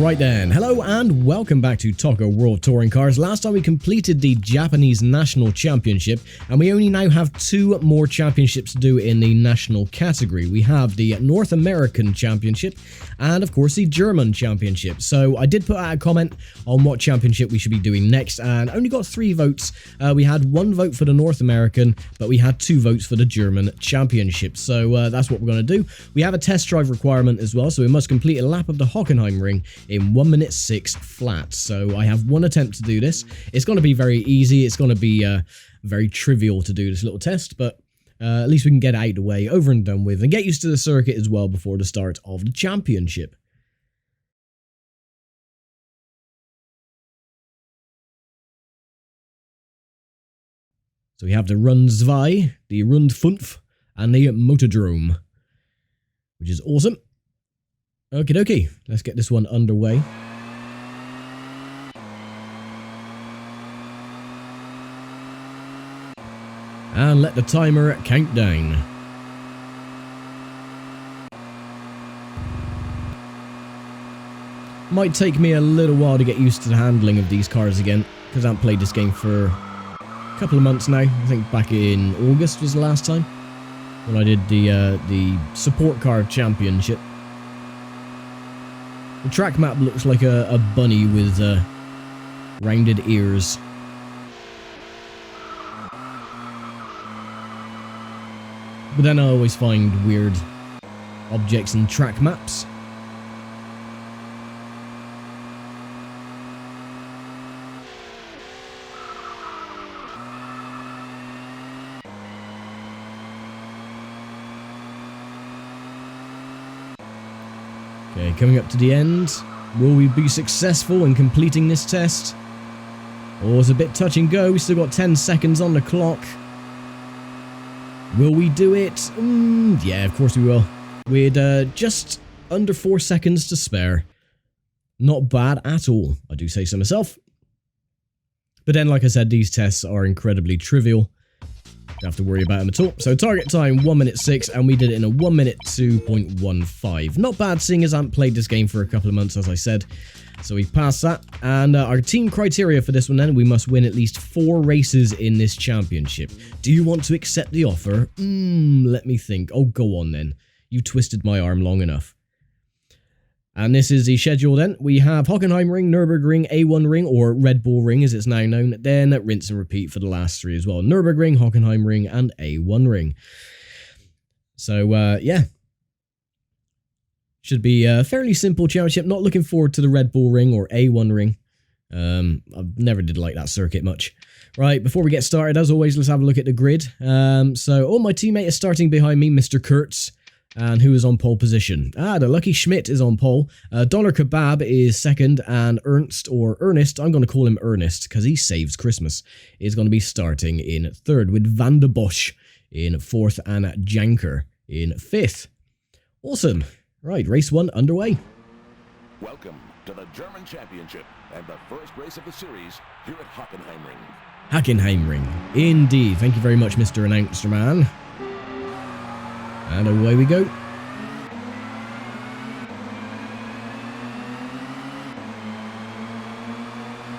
Right then, hello and welcome back to ToCA World Touring Cars. Last time we completed the Japanese National Championship and we only now have 2 more championships to do in the national category. We have the North American Championship and of course the German Championship. So I did put out a comment on what championship we should be doing next and only got 3 votes. We had 1 vote for the North American, but we had 2 votes for the German Championship. So that's what we're going to do. We have a test drive requirement as well, so we must complete a lap of the Hockenheimring in 1 minute 6 flat. So I have 1 attempt to do this. It's going to be very easy. It's going to be very trivial to do this little test, but at least we can get it out of the way, over and done with, and get used to the circuit as well before the start of the championship. So we have the Rund 2, the Rund 5, and the Motordrome, which is awesome. Okie dokie, let's get this one underway. And let the timer count down. Might take me a little while to get used to the handling of these cars again, because I haven't played this game for a couple of months now. I think back in August was the last time when I did the support car championship. The track map looks like a bunny with rounded ears. But then I always find weird objects in track maps. Okay, coming up to the end. Will we be successful in completing this test? Oh, it's a bit touch and go. We still got 10 seconds on the clock. Will we do it? Yeah, of course we will. With just under 4 seconds to spare. Not bad at all, I do say so myself. But then, like I said, these tests are incredibly trivial. Don't have to worry about them at all. So target time 1 minute 6, and we did it in a 1 minute 2.15. Not bad, seeing as I haven't played this game for a couple of months, as I said. So we passed that. And our team criteria for this one then, we must win at least 4 races in this championship. Do you want to accept the offer? Let me think. Oh, go on then. You twisted my arm long enough. And this is the schedule then. We have Hockenheimring, Nurburgring, A1 Ring, or Red Bull Ring as it's now known. Then rinse and repeat for the last 3 as well. Nurburgring, Hockenheimring, and A1 Ring. So, yeah. Should be a fairly simple championship. Not looking forward to the Red Bull Ring or A1 Ring. I never did like that circuit much. Right, before we get started, as always, let's have a look at the grid. So, my teammate is starting behind me, Mr. Kurtz. And who is on pole position? The Lucky Schmidt is on pole. Dollar Kebab is second, and Ernst, or Ernest, I'm going to call him Ernest, because he saves Christmas, is going to be starting in third, with Van der Bosch in fourth, and Janker in fifth. Awesome. Right, race 1 underway. Welcome to the German Championship, and the first race of the series here at Hockenheimring. Hockenheimring, indeed. Thank you very much, Mr. Announcer Man. And away we go.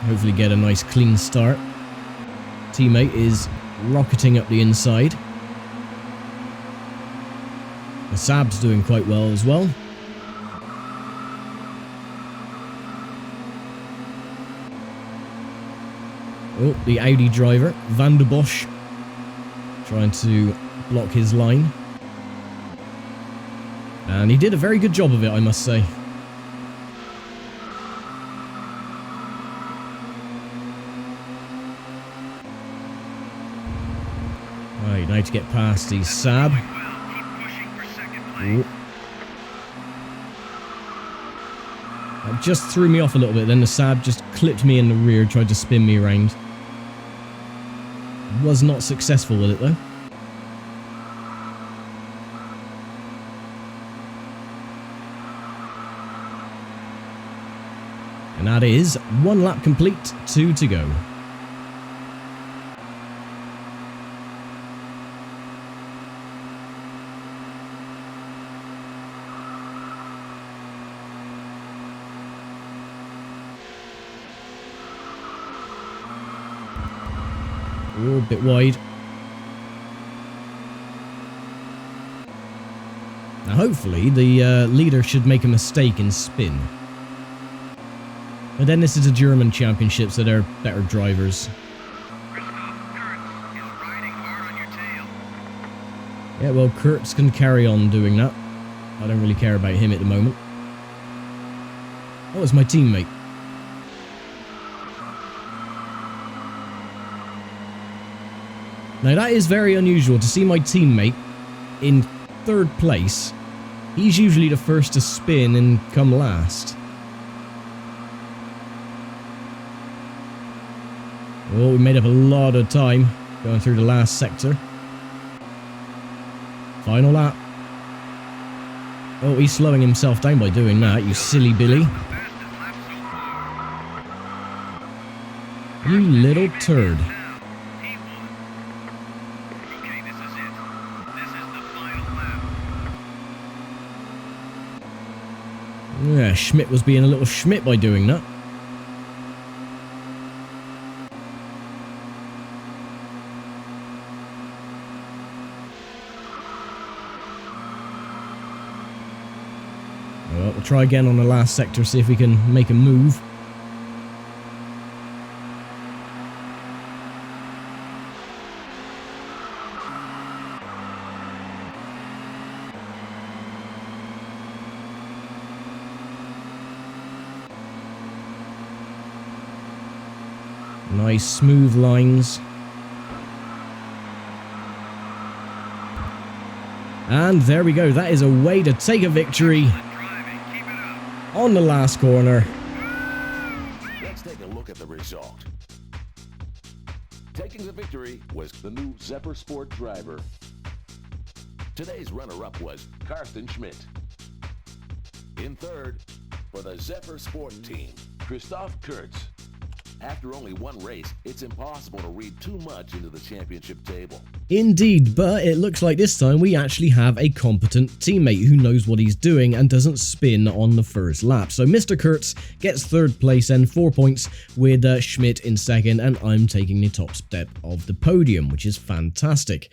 Hopefully get a nice clean start. Teammate is rocketing up the inside. The Saab's doing quite well as well. Oh, the Audi driver, Van der Bosch, trying to block his line. And he did a very good job of it, I must say. Right, now to get past the Saab. Ooh. That just threw me off a little bit, then the Saab just clipped me in the rear, tried to spin me around. Was not successful with it though. And that is 1 lap complete, 2 to go. Oh, a bit wide. Now hopefully the leader should make a mistake in spin. But then this is a German championship, so they're better drivers. Yeah, well, Kurtz can carry on doing that. I don't really care about him at the moment. Oh, it's my teammate. Now that is very unusual to see my teammate in 3rd place. He's usually the first to spin and come last. Oh, we made up a lot of time going through the last sector. Final lap. Oh, he's slowing himself down by doing that, you silly Billy. You little turd. Yeah, Schmidt was being a little Schmidt by doing that. Well, we'll try again on the last sector, see if we can make a move. Nice smooth lines. And there we go. That is a way to take a victory on the last corner. Let's take a look at the result. Taking the victory was the new Zephyr Sport driver. Today's runner-up was Carsten Schmidt. In 3rd, for the Zephyr Sport team, Christoph Kurtz. After only one race, it's impossible to read too much into the championship table. Indeed, but it looks like this time we actually have a competent teammate who knows what he's doing and doesn't spin on the first lap. So Mr. Kurtz gets 3rd place and 4 points, with Schmidt in 2nd, and I'm taking the top step of the podium, which is fantastic.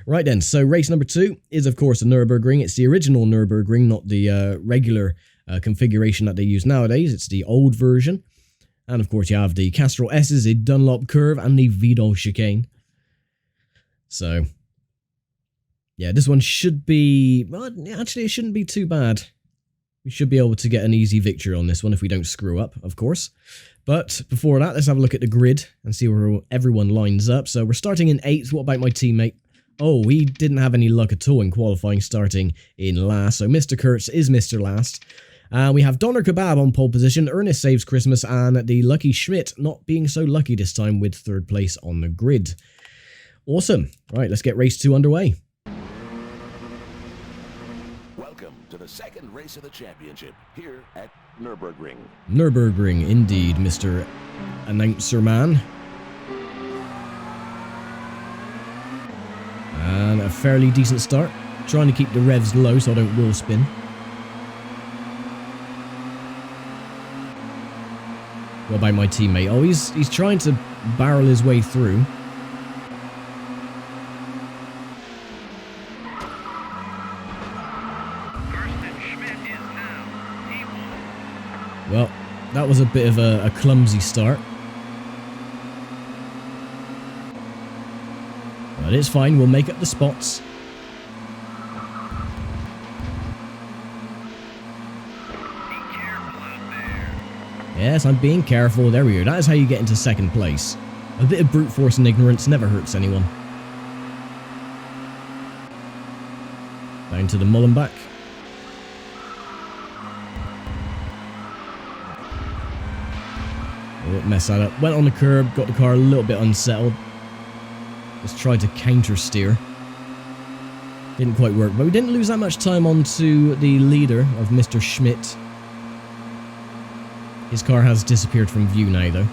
Right then, so race number 2 is of course a Nurburgring. It's the original Nurburgring, not the regular configuration that they use nowadays. It's the old version. And of course you have the Castrol S's, the Dunlop Curve, and the Vidal Chicane. So, yeah, this one should be... Well, actually, it shouldn't be too bad. We should be able to get an easy victory on this one if we don't screw up, of course. But before that, let's have a look at the grid and see where everyone lines up. So we're starting in 8th. What about my teammate? Oh, he didn't have any luck at all in qualifying, starting in last. So Mr. Kurtz is Mr. Last. We have Donner Kebab on pole position, Ernest Saves Christmas, and the lucky Schmidt not being so lucky this time with 3rd place on the grid. Awesome. Right, let's get race 2 underway. Welcome to the 2nd race of the championship here at Nurburgring. Nurburgring, indeed, Mr. Announcer Man. And a fairly decent start. Trying to keep the revs low so I don't wheel spin. What about my teammate? Oh, he's trying to barrel his way through. Well, that was a bit of a clumsy start. But it's fine, we'll make up the spots. Yes, I'm being careful. There we go. That is how you get into 2nd place. A bit of brute force and ignorance never hurts anyone. Down to the Mullenbach. Oh, mess that up. Went on the curb, got the car a little bit unsettled. Just tried to counter steer. Didn't quite work, but we didn't lose that much time onto the leader of Mr. Schmidt. His car has disappeared from view now, though.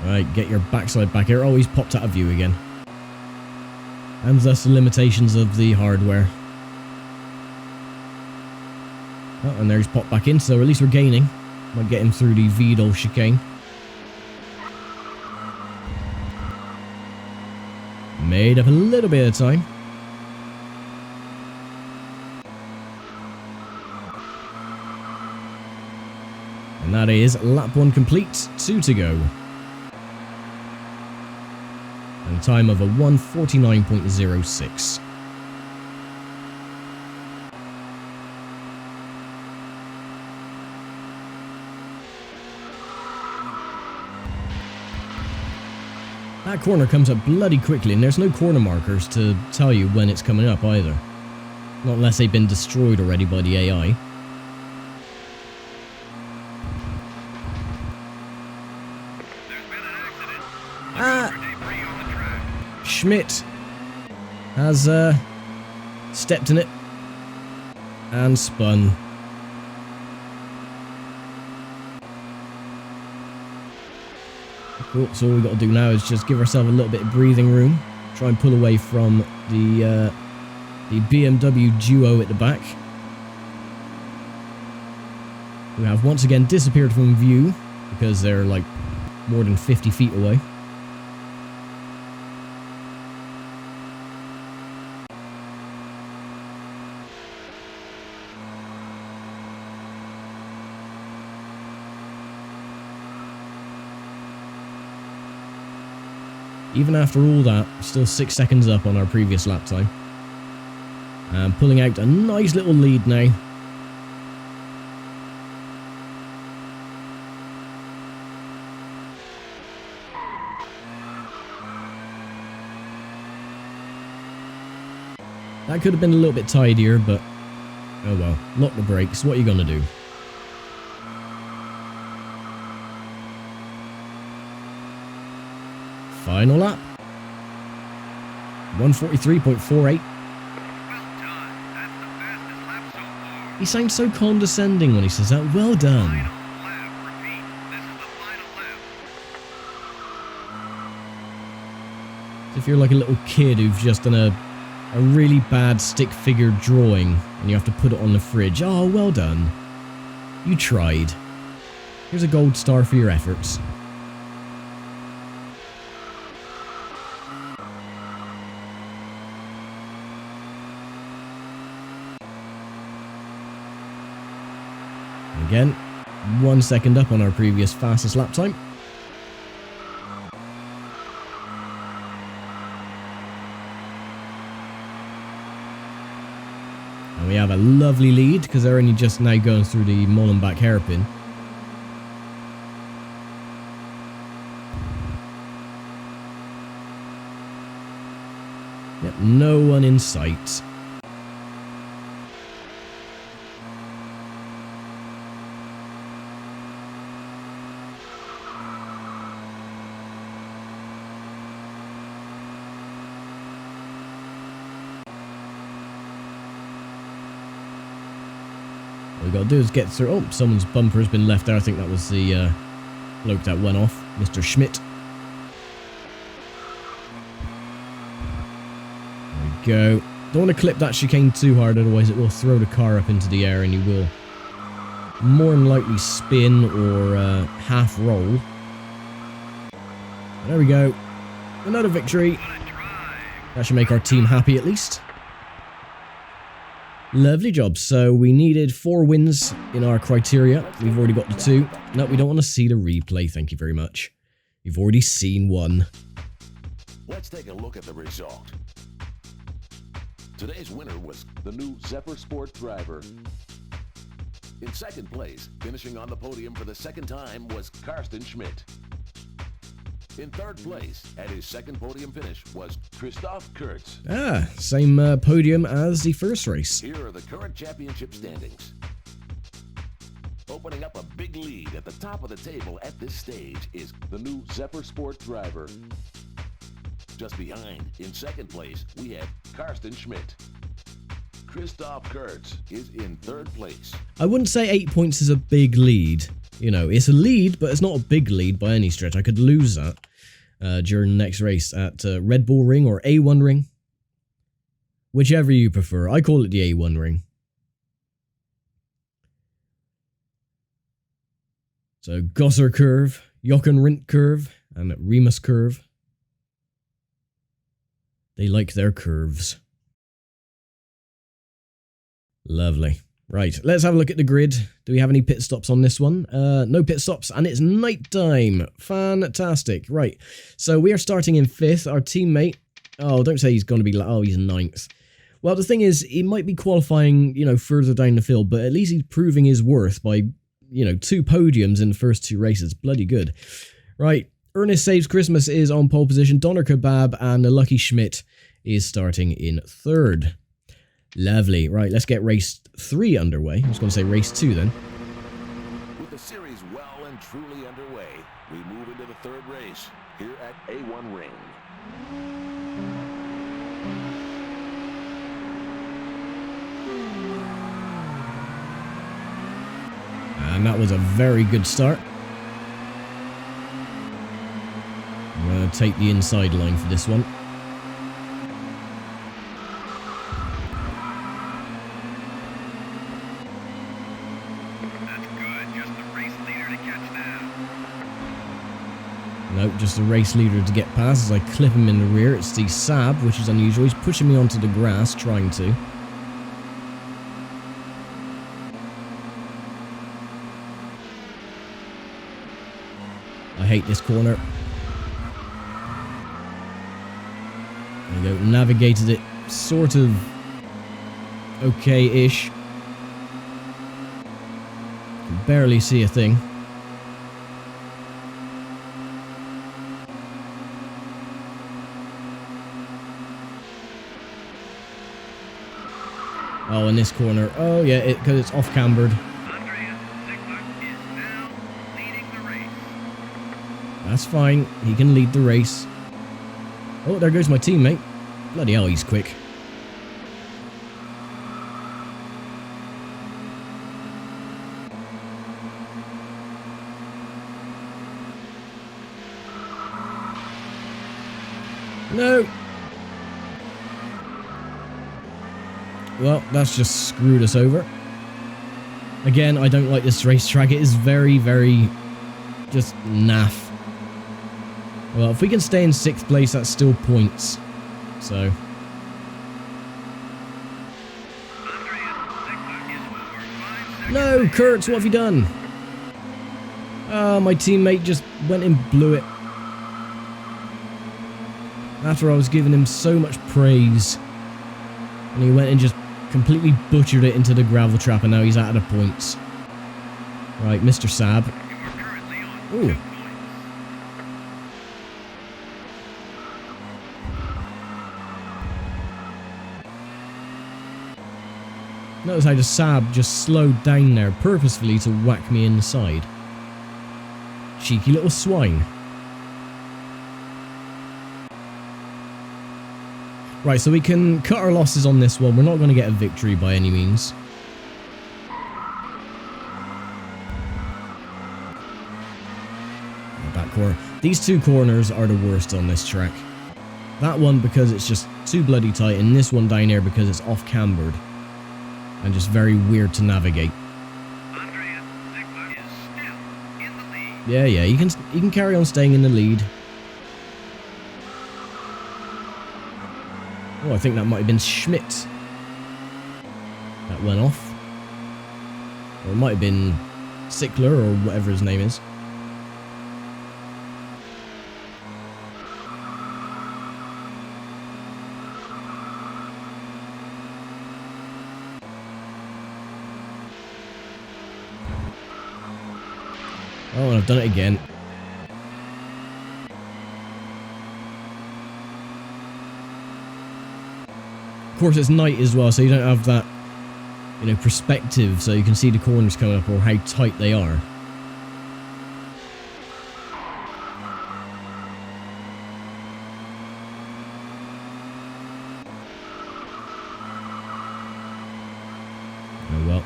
Right, get your backside back here. Oh, he's popped out of view again. And thus the limitations of the hardware. Oh, and there he's popped back in, so at least we're gaining. Might get him through the Vidal chicane. Made up a little bit of time. And that is lap 1 complete, 2 to go. And a time of a 1:49.06. That corner comes up bloody quickly, and there's no corner markers to tell you when it's coming up either. Not unless they've been destroyed already by the AI. Schmidt has stepped in it and spun. Cool, so all we've got to do now is just give ourselves a little bit of breathing room. Try and pull away from the BMW duo at the back, who have once again disappeared from view because they're like more than 50 feet away. Even after all that, still 6 seconds up on our previous lap time. And pulling out a nice little lead now. That could have been a little bit tidier, but oh well. Lock the brakes, what are you gonna do? Final lap. 1:43.48. He sounds so condescending when he says that. Well done. As if you're like a little kid who's just done a really bad stick figure drawing and you have to put it on the fridge. Oh, well done. You tried. Here's a gold star for your efforts. Again, 1 second up on our previous fastest lap time. And we have a lovely lead because they're only just now going through the Molenbeek hairpin. Yep, no one in sight. All we got to do is get through. Oh, someone's bumper has been left there. I think that was the bloke that went off, Mr. Schmidt. There we go. Don't want to clip that chicane too hard, otherwise it will throw the car up into the air and you will more than likely spin or half roll. There we go. Another victory. That should make our team happy at least. Lovely job. So we needed 4 wins in our criteria. We've already got the 2. No, we don't want to see the replay. Thank you very much. You've already seen 1. Let's take a look at the result. Today's winner was the new Zephyr Sport driver. In second place, finishing on the podium for the second time, was Carsten Schmidt. In third place, at his second podium finish, was Christoph Kurtz. Ah, same podium as the first race. Here are the current championship standings. Opening up a big lead at the top of the table at this stage is the new Zephyr Sport driver. Just behind, in second place, we have Carsten Schmidt. Christoph Kurtz is in third place. I wouldn't say 8 points is a big lead. You know, it's a lead, but it's not a big lead by any stretch. I could lose that during the next race at Red Bull Ring or A1 Ring. Whichever you prefer. I call it the A1 ring. So Gosser curve, Hockenheimring curve, and Remus curve. They like their curves. Lovely. Right, let's have a look at the grid. Do we have any pit stops on this one? No pit stops, and it's night time. Fantastic. Right, so we are starting in 5th. Our teammate... Oh, don't say he's going to be... Oh, he's 9th. Well, the thing is, he might be qualifying, you know, further down the field, but at least he's proving his worth by, you know, 2 podiums in the first 2 races. Bloody good. Right, Ernest Saves Christmas is on pole position. Donner Kebab and the Lucky Schmidt is starting in 3rd. Lovely. Right, let's get race 3 underway. I was going to say race 2 then. With the series well and truly underway, we move into the 3rd race here at A1 Ring. And that was a very good start. I'm going to take the inside line for this one. Nope, just a race leader to get past as I clip him in the rear. It's the Saab, which is unusual. He's pushing me onto the grass, trying to. I hate this corner. There you go, navigated it sort of okay-ish. Can barely see a thing. Oh, in this corner. Oh, yeah, because it's off-cambered. That's fine. He can lead the race. Oh, there goes my teammate. Bloody hell, he's quick. No. Well, that's just screwed us over. Again, I don't like this racetrack. It is very, very just naff. Well, if we can stay in 6th place, that's still points. So. No, Kurtz, what have you done? Oh, my teammate just went and blew it. After I was giving him so much praise. And he went and just completely butchered it into the gravel trap, and now he's out of the points. Right, Mr. Saab. Ooh. Notice how the Saab just slowed down there purposefully to whack me in the side. Cheeky little swine. Right, so we can cut our losses on this one. We're not going to get a victory by any means. Back corner. These 2 corners are the worst on this track. That one because it's just too bloody tight, and this one down here because it's off-cambered. And just very weird to navigate. Yeah, you can carry on staying in the lead. Oh, I think that might have been Schmidt. That went off. Or it might have been Sickler or whatever his name is. Oh, and I've done it again. Of course, it's night as well, so you don't have that, you know, perspective, so you can see the corners coming up or how tight they are. Oh well.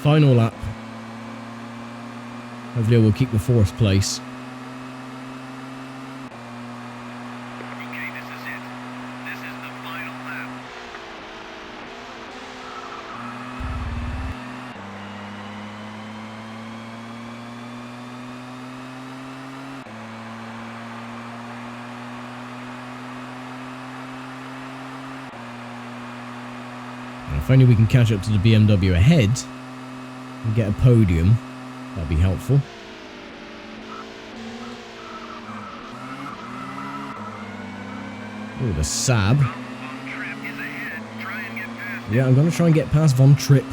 Final lap. Hopefully we'll keep the 4th place. Okay, this is it. This is the final lap. If only we can catch up to the BMW ahead and get a podium, that'd be helpful. Oh, the Saab. Yeah, I'm going to try and get past Von Tripp.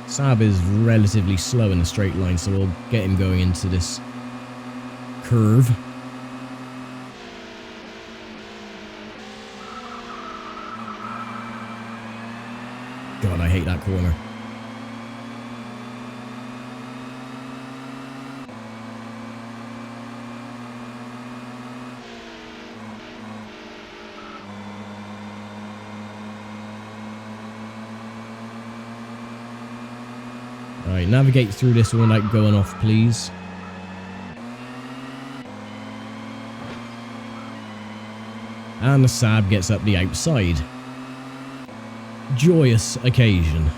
Saab is relatively slow in the straight line, so we'll get him going into this curve. God, I hate that corner. Alright, navigate through this one without going off, please. And the Saab gets up the outside. Joyous occasion.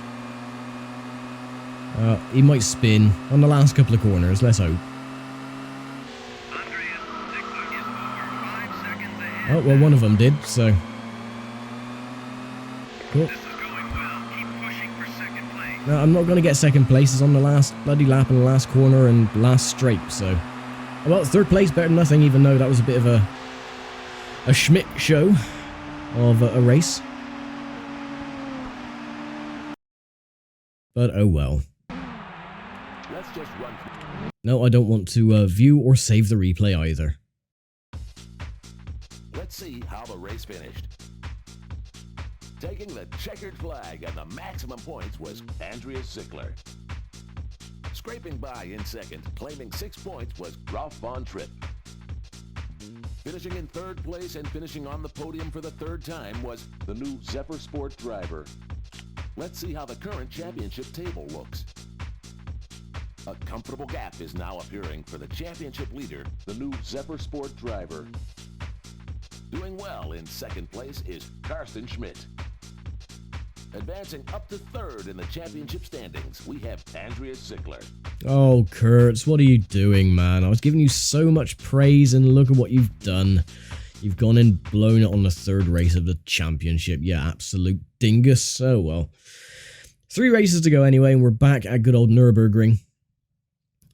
He might spin on the last couple of corners, let's hope. Oh, well, one of them did, so... Cool. No, I'm not going to get second place. It's on the last bloody lap and the last corner and last straight, so... Well, third place, better than nothing, even though that was a bit of a Schmidt show of a race. But oh well. Let's just run. No, I don't want to view or save the replay either. Let's see how the race finished. Taking the checkered flag and the maximum points was Andreas Zickler. Scraping by in second, claiming 6 points, was Ralph Von Tripp. Finishing in third place and finishing on the podium for the third time was the new Zephyr Sport driver. Let's see how the current championship table looks. A comfortable gap is now appearing for the championship leader, the new Zephyr Sport driver. Doing well in second place is Carsten Schmidt. Advancing up to third in the championship standings, we have Andreas Zickler. Oh, Kurtz, what are you doing, man? I was giving you so much praise, and look at what you've done. You've gone and blown it on the third race of the championship. Yeah, absolute dingus. Oh, well. 3 races to go anyway, and we're back at good old Nurburgring.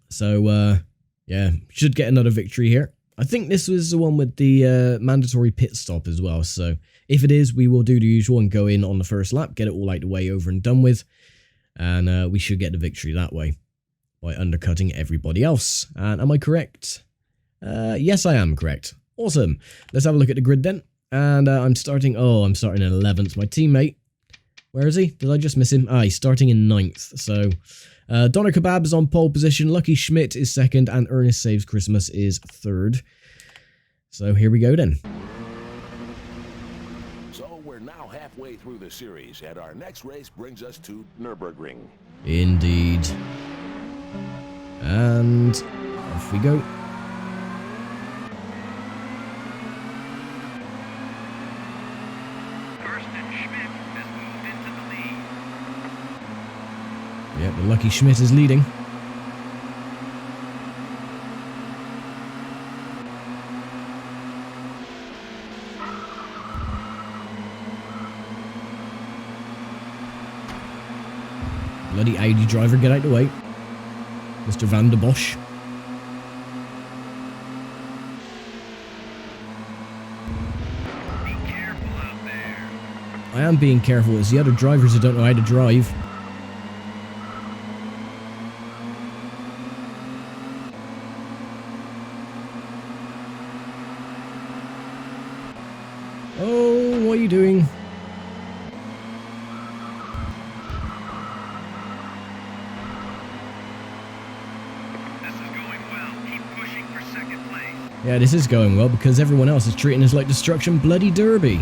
So, yeah, should get another victory here. I think this was the one with the mandatory pit stop as well, so if it is, we will do the usual and go in on the first lap, get it all out the way, over and done with, and we should get the victory that way by undercutting everybody else. And am I correct? Yes, I am correct. Awesome. Let's have a look at the grid then. And I'm starting in 11th. My teammate, where is he? Did I just miss him? Ah, he's starting in 9th. So Donner Kebab is on pole position, Lucky Schmidt is 2nd, and Ernest Saves Christmas is 3rd. So here we go then. So we're now halfway through the series, and our next race brings us to Nurburgring. Indeed. And off we go. Yep, the Lucky Schmidt is leading. Bloody Audi driver, get out the way. Mr. Van der Bosch. Be careful out there. I am being careful. It's the other drivers who don't know how to drive. Oh, what are you doing? This is going well. Keep pushing for second place. Yeah, this is going well because everyone else is treating this like Destruction Bloody Derby.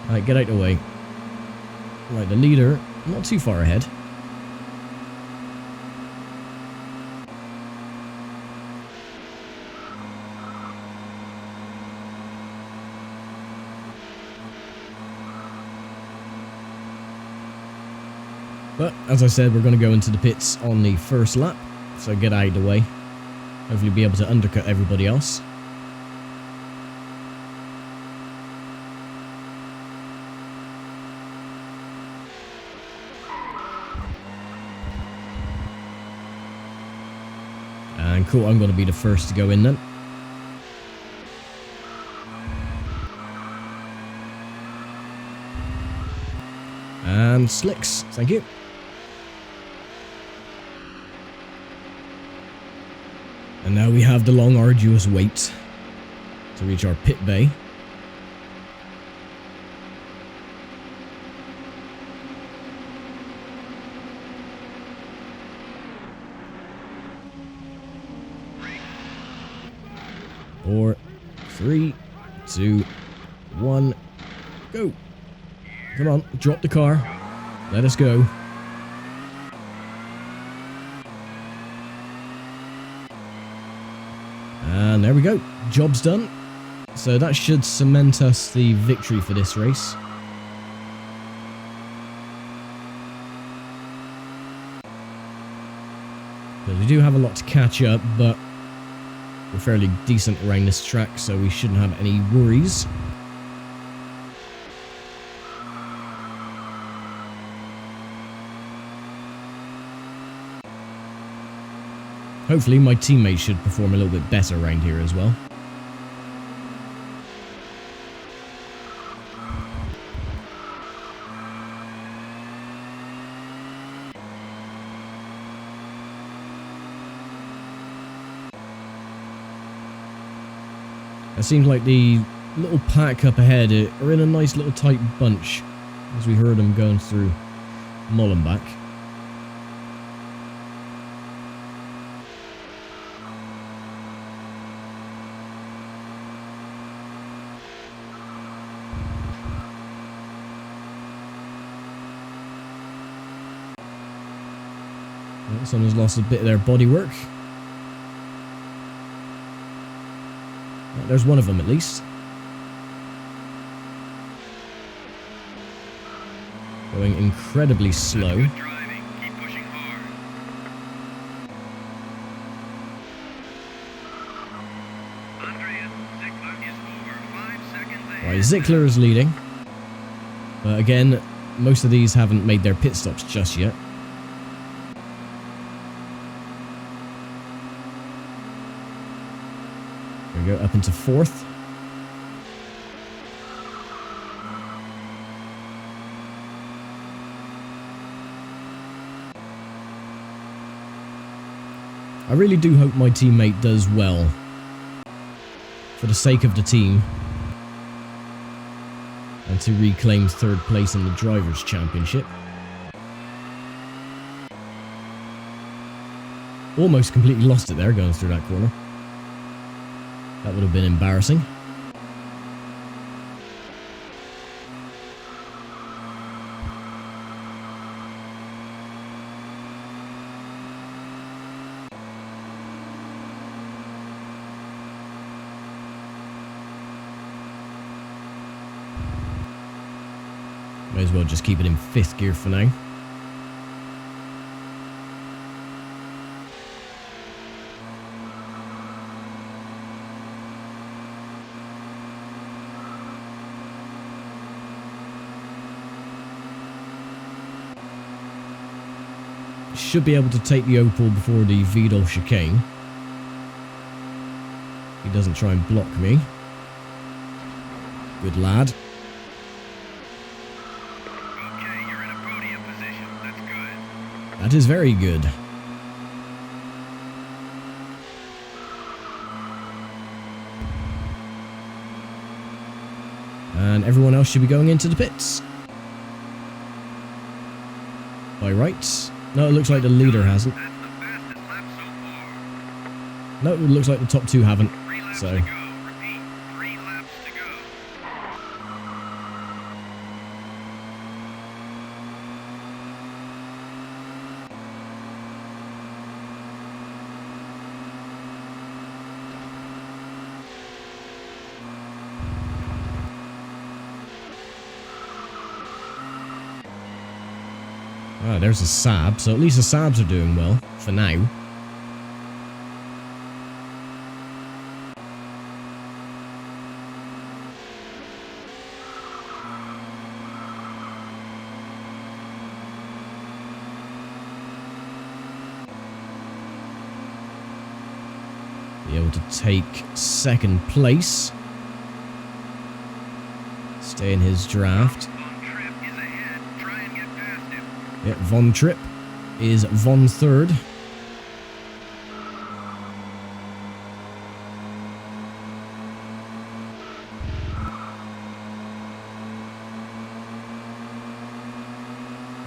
Alright, get out the way. Right, the leader, not too far ahead. But, as I said, we're going to go into the pits on the first lap, so get out of the way. Hopefully be able to undercut everybody else. cool. I'm going to be the first to go in then. And slicks. Thank you. And now we have the long, arduous wait to reach our pit bay. Four, 3, 2, 1, go. Come on, drop the car. Let us go. And there we go. Job's done. So that should cement us the victory for this race. Because we do have a lot to catch up, but we're fairly decent around this track, so we shouldn't have any worries. Hopefully my teammates should perform a little bit better around here as well. It seems like the little pack up ahead are in a nice little tight bunch, as we heard them going through Molenbeek. Someone's lost a bit of their bodywork. There's one of them at least. Going incredibly slow. Good driving. Keep pushing hard. Andrea, Zickler is over 5 seconds ahead. Right, Zickler is leading. But again, most of these haven't made their pit stops just yet. There we go, up into 4th. I really do hope my teammate does well for the sake of the team and to reclaim 3rd place in the Drivers' Championship. Almost completely lost it there going through that corner. That would have been embarrassing. May as well just keep it in 5th gear for now. Should be able to take the Opel before the Vidal chicane. He doesn't try and block me. Good lad. Okay, you're in a podium position. That's good. That is very good. And everyone else should be going into the pits. By rights. No, it looks like the leader hasn't. That's the fastest lap so far. No, it looks like the top 2 haven't. 3 laps So to go. Repeat, 3 laps to go. ah, there's a Saab. So at least the Saabs are doing well for now. able to take second place. Stay in his draft. Von Tripp is ahead. Try and get past him. Yeah, Von Tripp is Von third.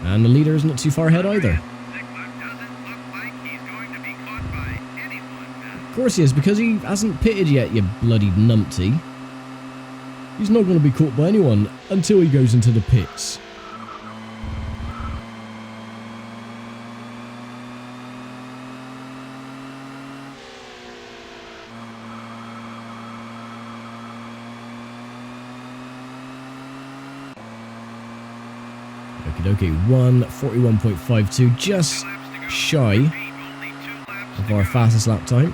And the leader isn't too far ahead either. Ziegler doesn't look like he's going to be caught by anyone now. Of course he is, because he hasn't pitted yet, you bloody numpty. He's not going to be caught by anyone until he goes into the pits. Okay, 1:41.52, just shy of our fastest lap time.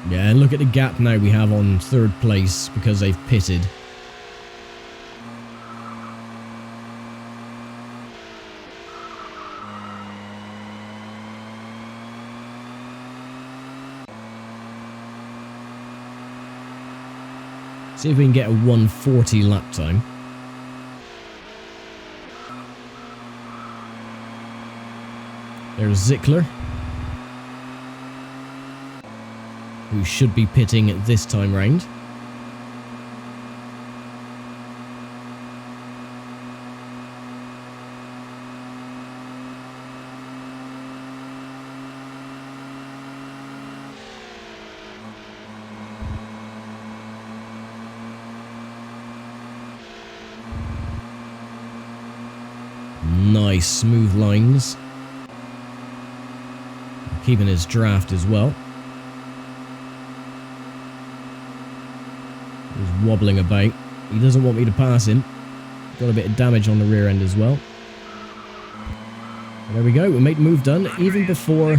Yeah, and look at the gap now we have on third place because they've pitted. See if we can get a 1:40 lap time. There's Ziegler, who should be pitting at this time round. Nice smooth lines. Keeping his draft as well. He's wobbling about. He doesn't want me to pass him. Got a bit of damage on the rear end as well. And there we go. We made the move done even before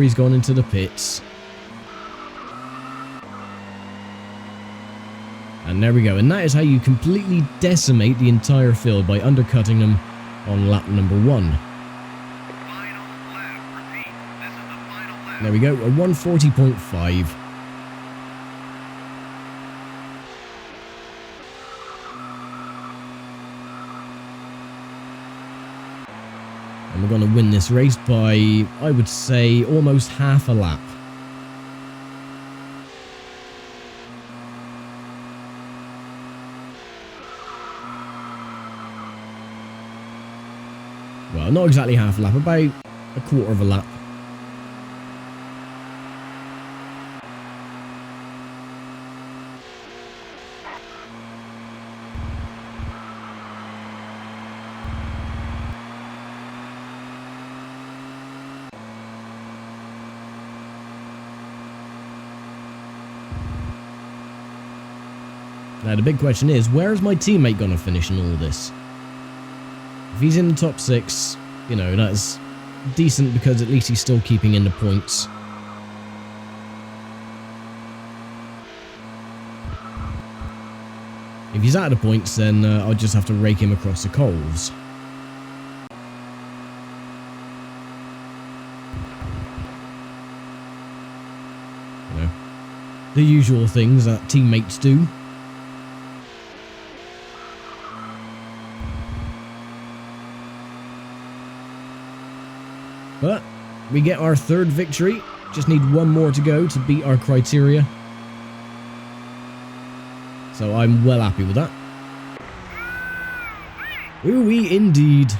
he's gone into the pits. And there we go. And that is how you completely decimate the entire field, by undercutting them on lap number 1. There we go. A 1:40.5. And we're going to win this race by, I would say, almost half a lap. Well, not exactly half a lap, about a quarter of a lap. Now the big question is, where is my teammate going to finish in all this? If he's in the top 6, you know, that's decent because at least he's still keeping in the points. If he's out of the points, then I'll just have to rake him across the coals. You know, the usual things that teammates do. But we get our 3rd victory. Just need one more to go to beat our criteria. So I'm well happy with that. Ooh-wee indeed.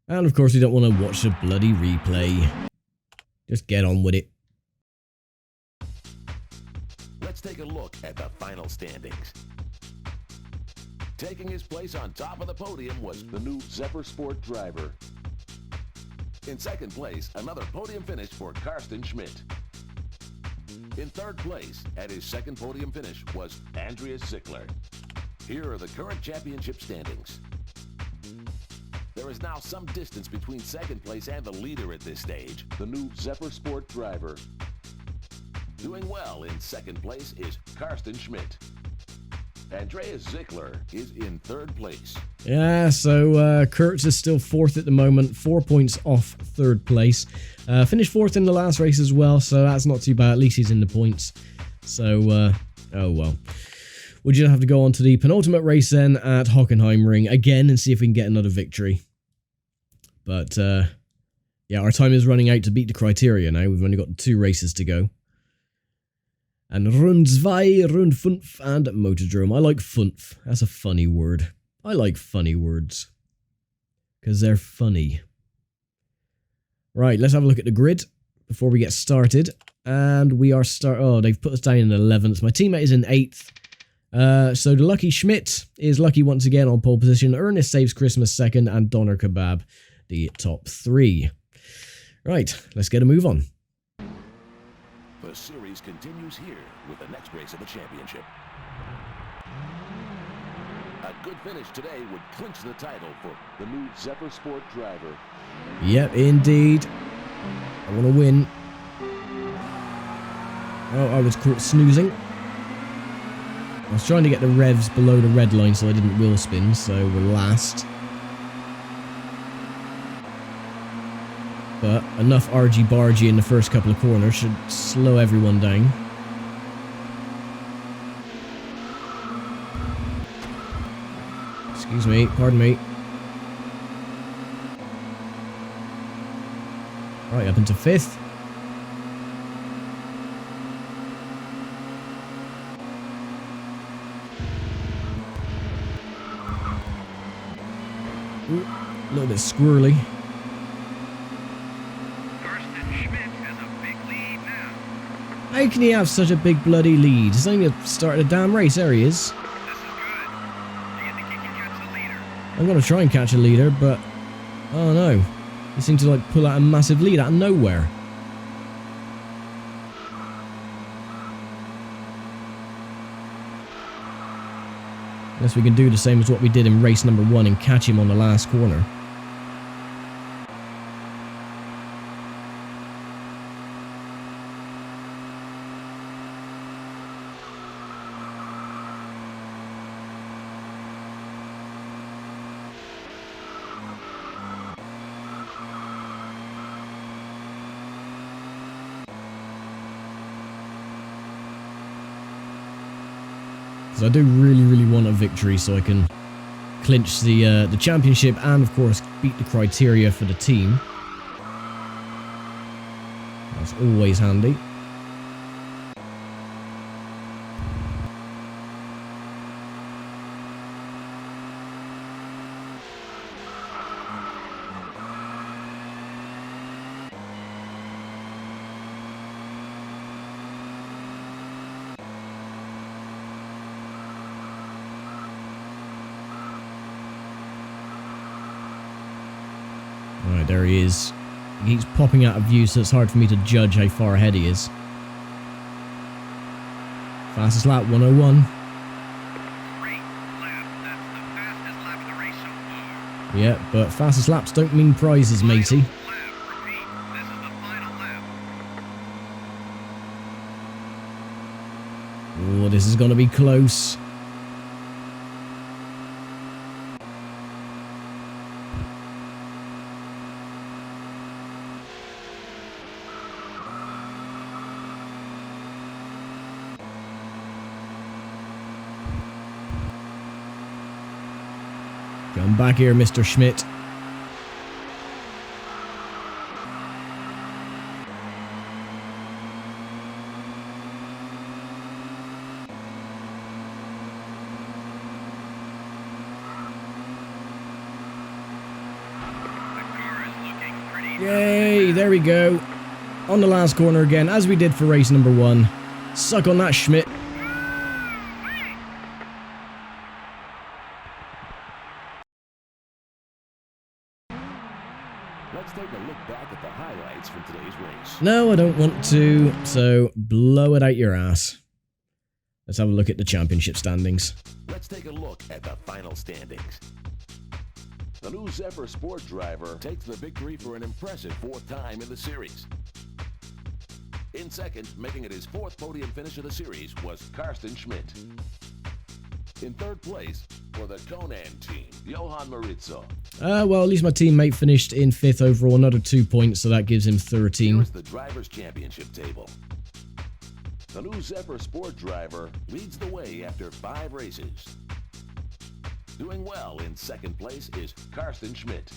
And of course we don't want to watch the bloody replay. Just get on with it. Let's take a look at the final standings. Taking his place on top of the podium was the new Zephyr Sport driver. In second place, another podium finish for Carsten Schmidt. In third place, at his second podium finish, was Andreas Ziegler. Here are the current championship standings. There is now some distance between second place and the leader at this stage. The new Zephyr Sport driver. Doing well in second place is Karsten Schmidt. Andreas Zickler is in third place. Yeah, so Kurtz is still fourth at the moment, 4 points off third place. Finished fourth in the last race as well, so that's not too bad. At least he's in the points. So, oh well. We'll just have to go on to the penultimate race then at Hockenheimring again and see if we can get another victory. But, yeah, our time is running out to beat the criteria now. We've only got 2 races to go. And Rund 2, Rund 5 and Motordrome. I like 5. That's a funny word. I like funny words. Because they're funny. Right, let's have a look at the grid before we get started. And we are oh, they've put us down in 11th. My teammate is in 8th. So the lucky Schmidt is lucky once again on pole position. Ernest Saves Christmas 2nd. And Donner Kebab the top 3. Right, let's get a move on. The series continues here with the next race of the championship. A good finish today would clinch the title for The new Zephyr Sport driver. Yep, indeed. I want to win. Oh, I was snoozing. I was trying to get the revs below the red line so I didn't wheel spin, so we're last. But enough argy-bargy in the first couple of corners should slow everyone down. Excuse me, pardon me. Right, up into 5th. Ooh, a little bit squirrely. How can he have such a big bloody lead? It's only the start of the damn race. There he is. This is good. Do you think you can catch the leader? I'm going to try and catch a leader, but... oh no. He seemed to like pull out a massive lead out of nowhere. Unless we can do the same as what we did in race number 1 and catch him on the last corner. I do really want a victory so I can clinch the championship and of course beat the criteria for the team. That's always handy. Alright, there he is. He keeps popping out of view, so it's hard for me to judge how far ahead he is. Fastest lap, 101. Great lap. That's the fastest lap of the race so far. Yeah, but fastest laps don't mean prizes, matey. Final lap. Repeat. This is the final lap. Oh, this is going to be close. Come back here, Mr. Schmidt. Yay, there we go. On the last corner again, as we did for race number 1. Suck on that, Schmidt. Let's take a look back at the highlights from today's race. No, I don't want to, so blow it out your ass. Let's have a look at the championship standings. Let's take a look at the final standings. The new Zephyr Sport driver takes the victory for an impressive 4th time in the series. In second, making it his 4th podium finish of the series, was Carsten Schmidt. In 3rd place, for the Conan team, Johan Maritzo. Well, at least my teammate finished in 5th overall, another 2 points, so that gives him 13. Here's the Drivers' Championship table. The new Zephyr Sport driver leads the way after 5 races. Doing well in 2nd place is Carsten Schmidt.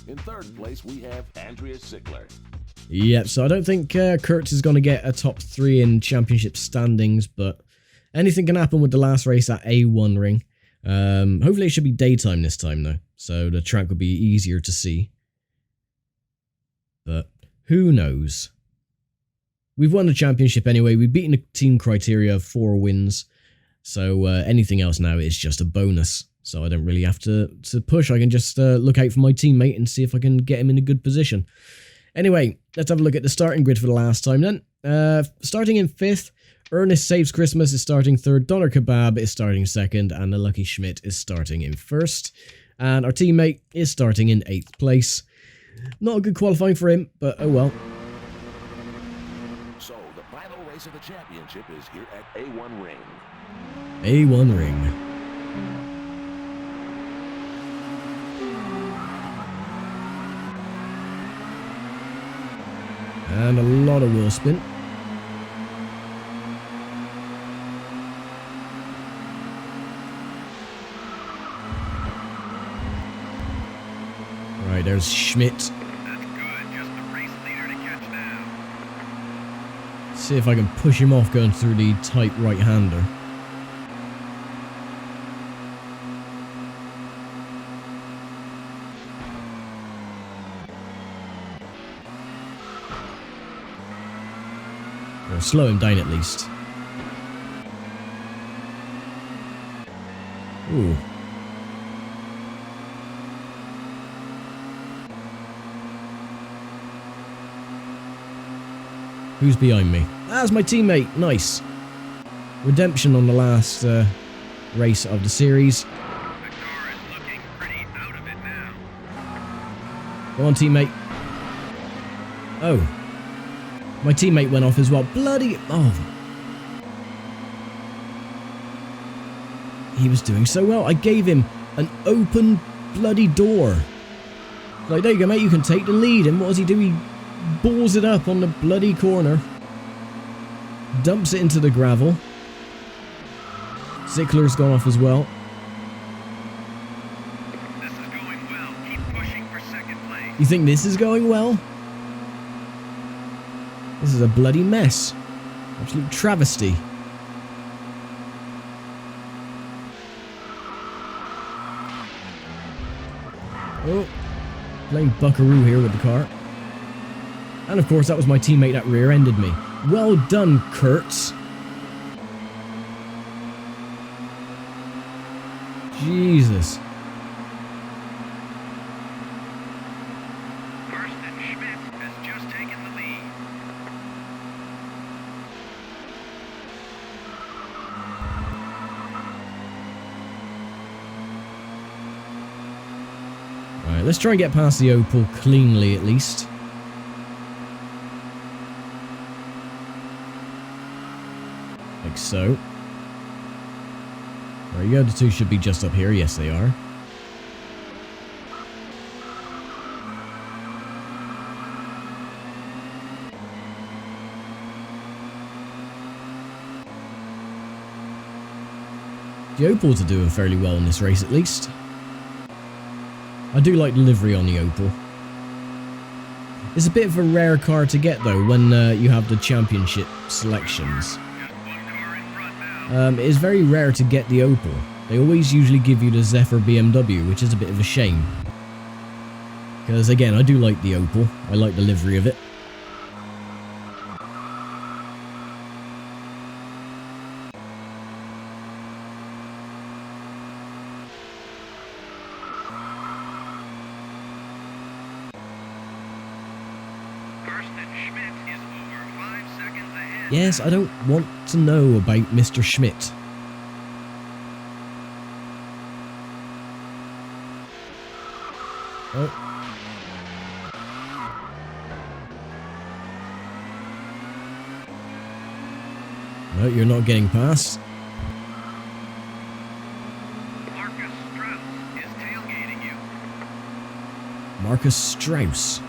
In 3rd place, we have Andreas Sickler. Yep, so I don't think Kurtz is going to get a top 3 in championship standings, but anything can happen with the last race at A1 ring. Hopefully it should be daytime this time, though, so the track will be easier to see. But who knows? We've won the championship anyway. We've beaten the team criteria of 4 wins, so anything else now is just a bonus. So I don't really have to push. I can just look out for my teammate and see if I can get him in a good position. Anyway, let's have a look at the starting grid for the last time then. Starting in 5th, Ernest Saves Christmas is starting 3rd, Donner Kebab is starting 2nd, and the Lucky Schmidt is starting in 1st. And our teammate is starting in 8th place. Not a good qualifying for him, but oh well. So, the final race of the championship is here at A1 Ring. A1 ring. And a lot of wheel spin. Right, there's Schmidt. That's good. Just the race leader to catch now. See if I can push him off going through the tight right-hander. Or slow him down at least. Ooh. Who's behind me? That's my teammate. Nice. Redemption on the last race of the series. The car is looking pretty out of it now. Go on, teammate. Oh. My teammate went off as well. Bloody... Oh. He was doing so well. I gave him an open bloody door. Like, there you go, mate. You can take the lead. And what does he do? He balls it up on the bloody corner. Dumps it into the gravel. Zickler's gone off as well. This is going well. Keep pushing for 2nd place. You think this is going well? This is a bloody mess. Absolute travesty. Oh, playing buckaroo here with the car. And of course that was my teammate that rear-ended me. Well done, Kurtz. Jesus. Carsten Schmidt has just taken the lead. Alright, let's try and get past the Opel cleanly at least. Like so. There you go, the two should be just up here. Yes, they are. The Opels are doing fairly well in this race at least. I do like the livery on the Opel. It's a bit of a rare car to get though when you have the championship selections. Just one car in front now. It is very rare to get the Opel. They always usually give you the Zephyr BMW, which is a bit of a shame. Because again, I do like the Opel. I like the livery of it. Carsten Schmidt is over 5 seconds ahead. Yes, I don't want to know about Mr. Schmidt. Oh. No, you're not getting past. Marcus Strauss is tailgating you. Marcus Strauss.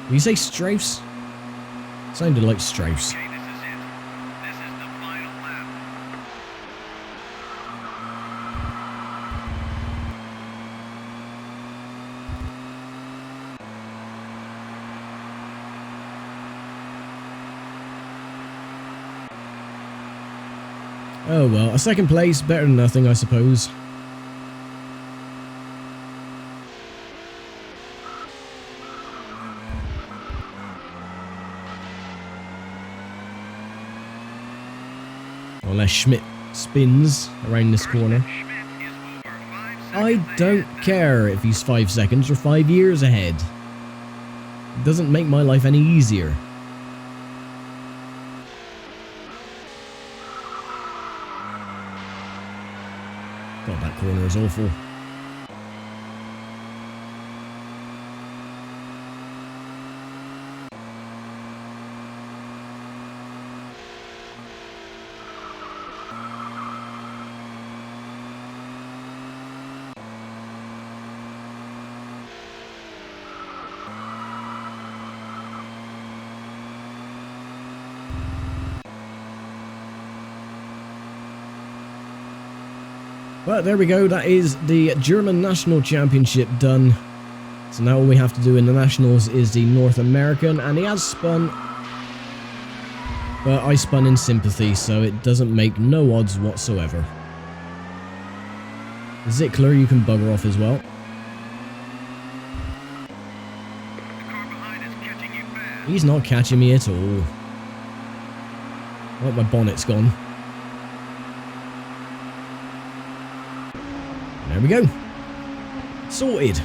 Did you say Strauss? Sounded like Strauss. Okay, this is it. This is the final lap. Oh well, a second place, better than nothing, I suppose. Unless Schmidt spins around this corner. Schmidt is over 5 seconds I don't ahead. care if he's 5 seconds or 5 years ahead. It doesn't make my life any easier. God, that corner is awful. But there we go, that is the German National Championship done. So now all we have to do in the Nationals is the North American, and he has spun. But I spun in sympathy, so it doesn't make no odds whatsoever. Zickler, you can bugger off as well. The car behind is catching you fast. He's not catching me at all. Oh, my bonnet's gone. There we go. Sorted.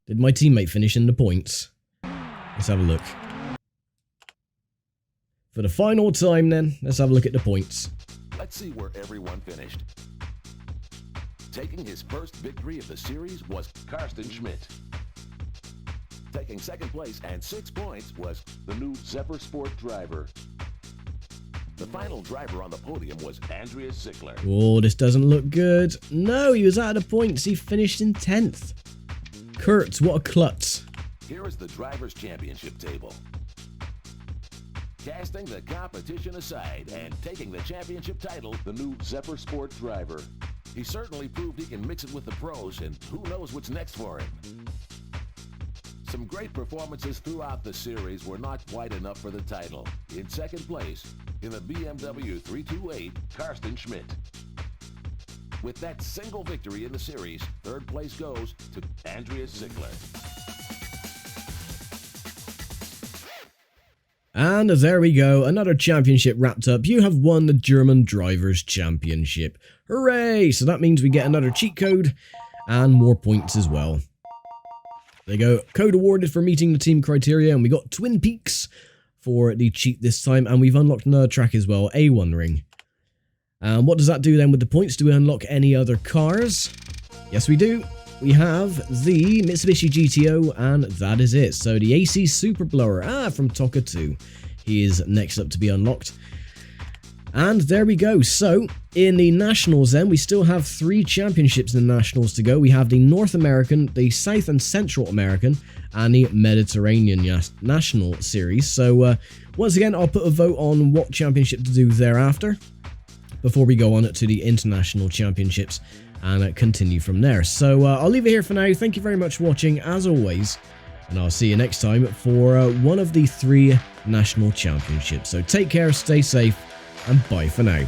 Did my teammate finish in the points? Let's have a look. For the final time then, let's have a look at the points. Let's see where everyone finished. Taking his first victory of the series was Carsten Schmidt. Taking second place and 6 points was The new Zephyr Sport driver. the final driver on the podium was Andreas Zickler. Oh, this doesn't look good. No, he was out of the points. He finished in 10th. Kurt, what a klutz. Here is the Drivers' Championship table. Casting the competition aside and taking the championship title, The new Zephyr Sport driver. he certainly proved he can mix it with the pros, and who knows what's next for him. Some great performances throughout the series were not quite enough for the title. In second place, in the BMW 328, Carsten Schmidt. With that single victory in the series, third place goes to Andreas Zickler. And there we go, another championship wrapped up. You have won the German Drivers' Championship. Hooray! So that means we get another cheat code and more points as well. There you go, code awarded for meeting the team criteria, and we got Twin Peaks for the cheat this time, and we've unlocked another track as well, A1 Ring. And what does that do then with the points? Do we unlock any other cars? Yes, we do. We have the Mitsubishi GTO, and that is it. So the AC Super Blower, from ToCA 2. He is next up to be unlocked. And there we go. So, in the Nationals then, we still have 3 championships in the Nationals to go. We have the North American, the South and Central American, and the Mediterranean National Series. So, once again, I'll put a vote on what championship to do thereafter, before we go on to the International Championships, and continue from there. So, I'll leave it here for now. Thank you very much for watching, as always, and I'll see you next time for one of the 3 National Championships. So, take care, stay safe, and bye for now.